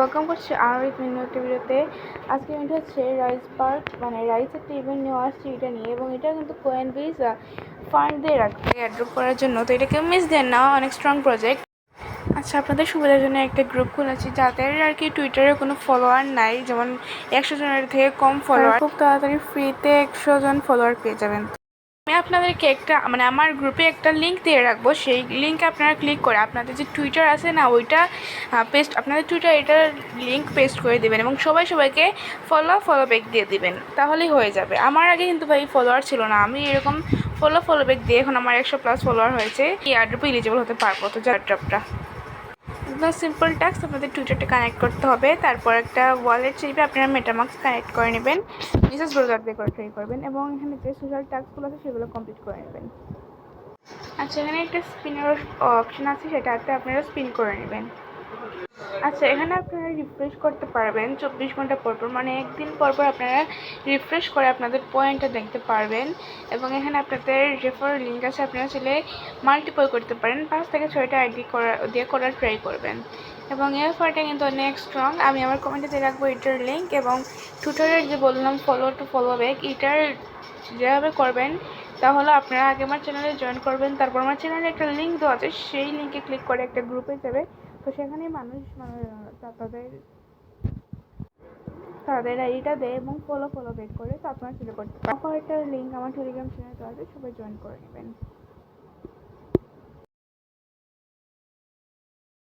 Welcome করছি আরও এক একটা ভিডিওতে। আজকে এটা হচ্ছে রাইস পার্ক, মানে রাইস একটা ইভেন্ট নেওয়া আসছে এটা নিয়ে, এবং এটা কিন্তু কোয়েনবেস ফান্ড দিয়ে রাখবে অ্যাড্রপ করার জন্য। তো এটাকে মিস দেন না, অনেক স্ট্রং প্রজেক্ট। আচ্ছা, আপনাদের সুবিধার জন্য একটা গ্রুপ খুলেছি যাদের আর কি টুইটারে কোনো ফলোয়ার নাই, যেমন 100 জনের থেকে কম ফলোয়ার, খুব তাড়াতাড়ি ফ্রিতে 100 জন ফলোয়ার পেয়ে যাবেন। আমি আপনাদেরকে একটা আমার গ্রুপে একটা লিঙ্ক দিয়ে রাখবো, সেই লিঙ্কে আপনারা ক্লিক করে আপনাদের যে টুইটার আছে না ওইটা আপনাদের টুইটার এটার লিঙ্ক পেস্ট করে দেবেন এবং সবাইকে ফলো ব্যাক দিয়ে দিবেন, তাহলেই হয়ে যাবে। আমার আগে কিন্তু ভাই ফলোয়ার ছিল না, আমি এরকম ফলো ব্যাক দিয়ে এখন আমার 100+ ফলোয়ার হয়েছে, এই এয়ারড্রপে এলিজিবল হতে পারবো। তো এয়ারড্রপটা একদম সিম্পল টাস্ক, আপনাদের টুইটারটা কানেক্ট করতে হবে, তারপর একটা ওয়ালেট চাইবে, আপনারা মেটামাস্ক কানেক্ট করে নেবেন, মিসেস ব্রাউজার দিয়ে করে ট্রাই করবেন এবং এখানে যে সোশ্যাল টাস্কগুলো আছে সেগুলো কমপ্লিট করে নেবেন। আচ্ছা, এখানে একটা স্পিনের অপশন আছে, সেটাতে আপনারা স্পিন করে নেবেন। আচ্ছা, এখানে আপনারা রিফ্রেশ করতে পারবেন 24 ঘন্টা পরপর, মানে একদিন পরপর আপনারা রিফ্রেশ করে আপনাদের পয়েন্টটা দেখতে পারবেন। এবং এখানে আপনাদের রেফার লিঙ্ক আছে, আপনারা চাইলে মাল্টিপল করতে পারেন, 5 থেকে 6টা আইডি দিয়ে করার ট্রাই করবেন। এবং এই অফারটা কিন্তু অনেক স্ট্রং। আমি আমার কমেন্টে দিয়ে রাখবো এটার লিঙ্ক, এবং টুইটারের যে বললাম ফলো ব্যাক, এটার যেভাবে করবেন তাহলে আপনারা আগে আমার চ্যানেলে জয়েন করবেন, তারপর আমার চ্যানেলে একটা লিঙ্ক দেওয়া আছে, সেই লিঙ্কে ক্লিক করে একটা গ্রুপে যাবে। তো সেখানে মানুষ তাদের আইডিটা দেয় এবং ফলো ব্যাক করে, তো আপনারা চলে করতে পারেন। অফারটার লিঙ্ক আমার টেলিগ্রাম চ্যানেলে দেওয়া আছে, সবাই জয়েন করে নেবেন।